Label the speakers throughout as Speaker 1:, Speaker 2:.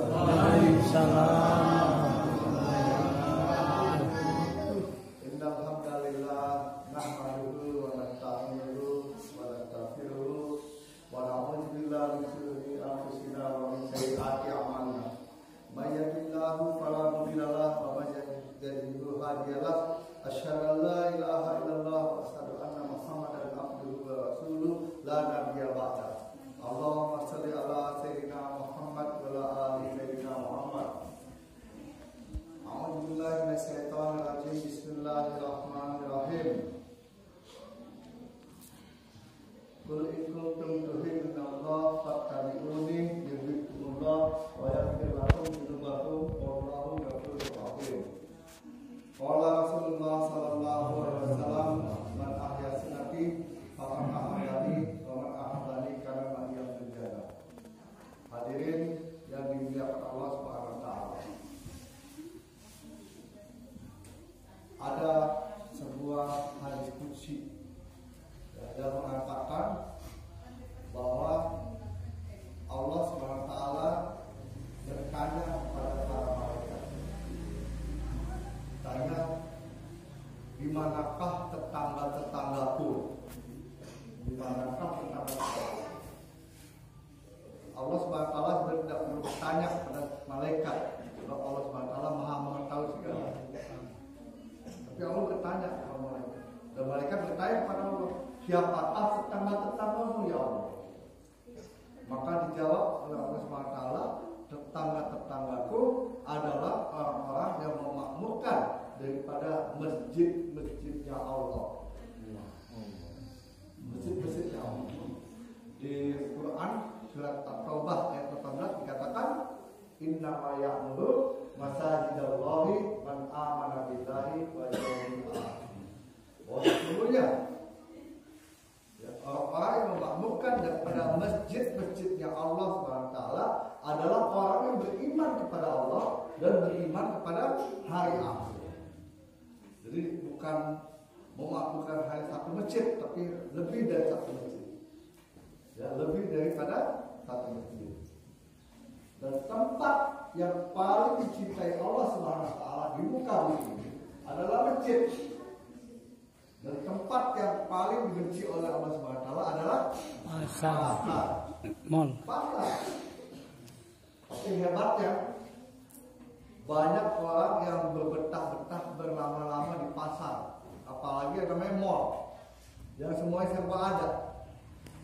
Speaker 1: Waalaikumsalam.
Speaker 2: Innal hamdalillah nahmaduhu wa nasta'inuhu wa nastaghfiruh wa na'udzu billahi min shururi anfusina wa min sayyiati a'malina. May yahdihillahu fala mudilla lahu wa may yudlil fala hadiya lahu. Asyhadu an la ilaha illallah wa asyhadu anna Muhammadan abduhu wa rasuluh la nabiyya ba'da. Allahumma shalli ala sayyidina Muhammad wa ala ali sayyidina Muhammad. A'udzu billahi minasy syaithanir rajim. Bismillahirrahmanirrahim. Qul in kuntum tuhibbuna fattabi'uni yuhibbukumullah wa yaghfir lakum dzunubakum wallahu ghafurur rahim. Qala Rasulullah sallallahu alaihi wasallam, man ahya sunnati faqad ahyani wa man ahabbani kana ma'iyya fil jannah. Hadirin yang dimuliakan Allah Subhanahu wa taala. Ada sebuah hadis qudsi yang mengatakan bahwa Allah Subhanahu wa taala bertanya kepada para malaikat. Tanya, di manakah tetangga-tetanggaku? Di manakah tetangga-tetanggaku? Allah Subhanahu wa taala tidak perlu bertanya kepada malaikat. Sebab Allah Subhanahu wa taala Maha mengetahui segala. Tapi Allah bertanya kepada malaikat. Dan malaikat bertanya kepada Allah, siapakah tetangga-tetanggamu ya Allah? Maka dijawab oleh Allah Subhanahu wa taala, tetangga-tetanggaku adalah orang-orang yang memakmurkan daripada masjid-masjidnya Allah. Masjid-masjidnya Allah. Di Quran surat At-Taubah ayat 18 dikatakan, innama ya'muru masajidallahi man amana billahi wa yawmil akhir. Oh, sesungguhnya orang-orang yang memakmurkan daripada masjid-masjidnya Allah SWT adalah orang yang beriman kepada Allah dan beriman kepada hari akhir. Jadi bukan memakmurkan hanya satu masjid, tapi lebih dari satu masjid. Ya, lebih daripada satu masjid. Dan tempat yang paling dicintai Allah SWT di muka bumi ini adalah masjid. Dan tempat yang paling dibenci oleh Allah SWT adalah pasar.
Speaker 1: Mall.
Speaker 2: Pasar. Tapi hebatnya, banyak orang yang berbetah-betah berlama-lama di pasar. Apalagi yang namanya mall, yang semuanya serba ada.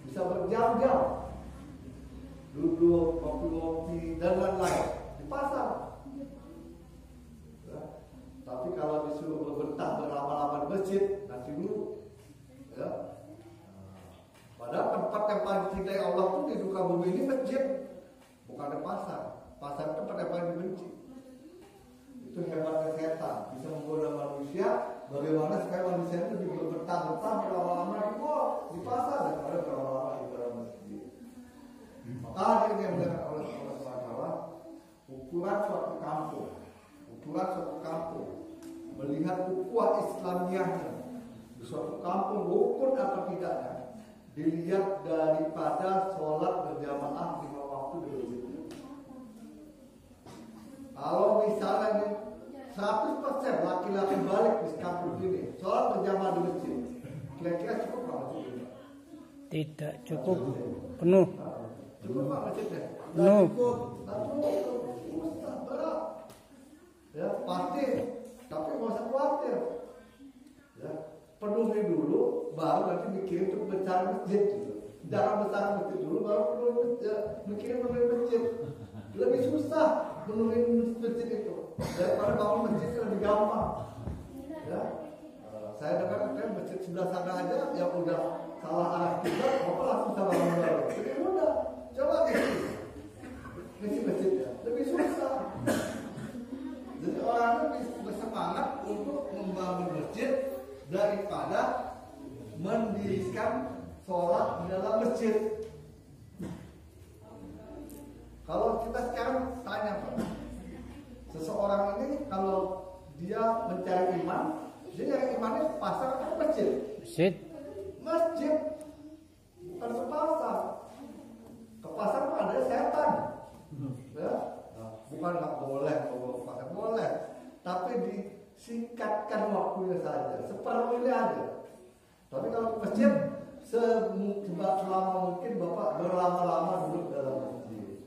Speaker 2: Bisa berjam-jam duduk, kopi-kopi, dan lain-lain di pasar. Ya. Tapi kalau disuruh berbetah berlama-lama di masjid, nanti dulu. Ya. Padahal tempat yang paling dicintai Allah pun di muka bumi ini masjid, bukan di pasar. Pasar itu tempat yang paling dibenci. Itu hebatnya setan, bisa menggoda manusia. Bagaimana supaya manusia itu juga berbetah-betah berlama-lama di pasar daripada berlama-lama di dalam masjid. Maka ini yang melihat oleh Allah SWT, ukuran suatu kampung, melihat ukhuwah Islamiyahnya di suatu kampung rukun atau tidaknya, dilihat daripada sholat berjamaah 5 waktu di masjid. Kalau misalnya 100% laki-laki balik di kampung ini sholat berjamaah di masjid, kira-kira cukup nggak masjid?
Speaker 1: Tidak cukup, penuh.
Speaker 2: Cukup nggak masjidnya?
Speaker 1: Penuh.
Speaker 2: Berat. Ya pasti, tapi nggak usah khawatir. Ya, penuhi dulu, baru nanti mikirin untuk besar masjid. Gitu. Jangan besar masjid dulu, baru mikirin penuhi masjid. Lebih susah penuhi masjid itu daripada bangun masjid yang lebih gampang. Ya, saya dengar katanya masjid sebelah sana aja yang udah salah arah kiblat, bapak langsung salah bangun. Jadi udah, coba ngisi masjidnya lebih susah. Jadi orang itu bersemangat untuk membangun masjid daripada mendirikan sholat di dalam masjid. Kalau kita sekarang tanya, seseorang ini kalau dia mencari iman, dia nyari imannya ke pasar atau masjid?
Speaker 1: Masjid.
Speaker 2: Masjid, bukan ke pasar. Ke pasar mah ada setan. Ya. Bukan nggak boleh bawa ke pasar, boleh. Tapi disingkatkan waktunya saja, seperlunya aja. Tapi kalau ke masjid, selama mungkin Bapak berlama-lama duduk dalam masjid.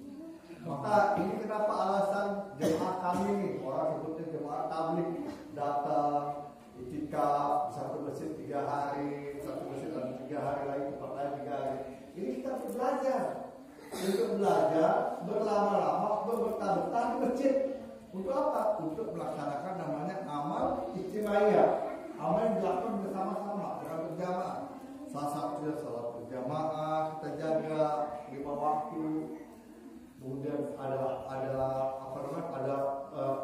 Speaker 2: Maka ini kenapa alasan jemaah kami nih, orang sebutnya jemaah tabligh, datang itikaf satu masjid 3 hari, satu masjid ada 3 hari lagi, tempat lain 3 hari. Ini kita untuk belajar berlama-lama, berbetah-betah di masjid. Untuk apa? Untuk melaksanakan namanya amal ijtimaiyah, amal yang dilakukan bersama-sama dengan berjamaah. Salah satunya salat berjamaah kita jaga 5 waktu. Kemudian ada apa namanya? Ada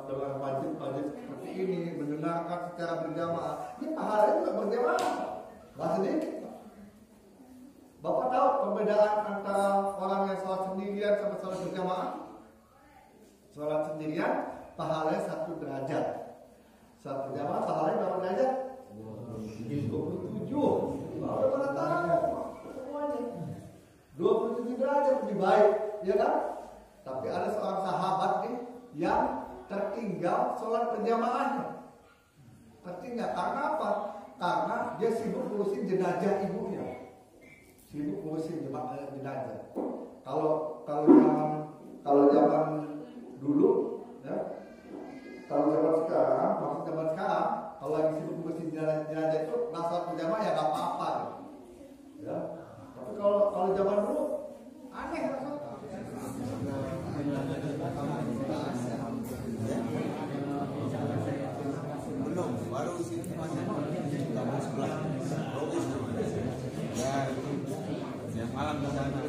Speaker 2: dengan wajib seperti ini, mendengarkan secara berjamaah. Ini pahalanya juga berjamaah, nggak sedikit. Bapak tahu perbedaan antara orang yang sholat sendirian sama sholat berjamaah? Sholat sendirian pahalanya 1 derajat. Sholat berjamaah pahalanya berapa derajat? 27. Udah pada tahu semuanya. 27 derajat lebih baik, ya kan? Tapi ada seorang sahabat nih yang tertinggal sholat berjamaahnya. Tertinggal karena apa? Karena dia sibuk ngurusin jenazah ibunya. Sibuk ngurusin jenazah. Kalau zaman dulu, ya, kalau zaman sekarang, kalau lagi sibuk ngurusin jenazah itu sholat berjamaah ya nggak apa-apa, ya. Tapi kalau zaman dulu aneh rasanya.
Speaker 3: Belum, baru sini masih jam 11. Ya, malam ke sana.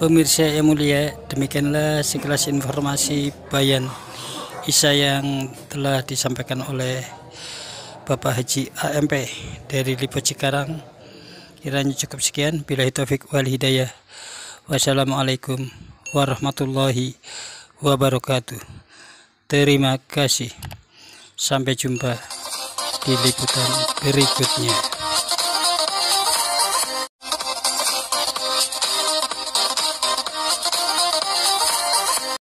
Speaker 1: Pemirsa yang mulia, demikianlah sekilas informasi bayan Isya yang telah disampaikan oleh Bapak Haji AMP dari Lipo Cikarang. Kiranya cukup sekian. Billahi taufik wal hidayah. Wassalamualaikum warahmatullahi wabarakatuh. Terima kasih. Sampai jumpa di liputan berikutnya.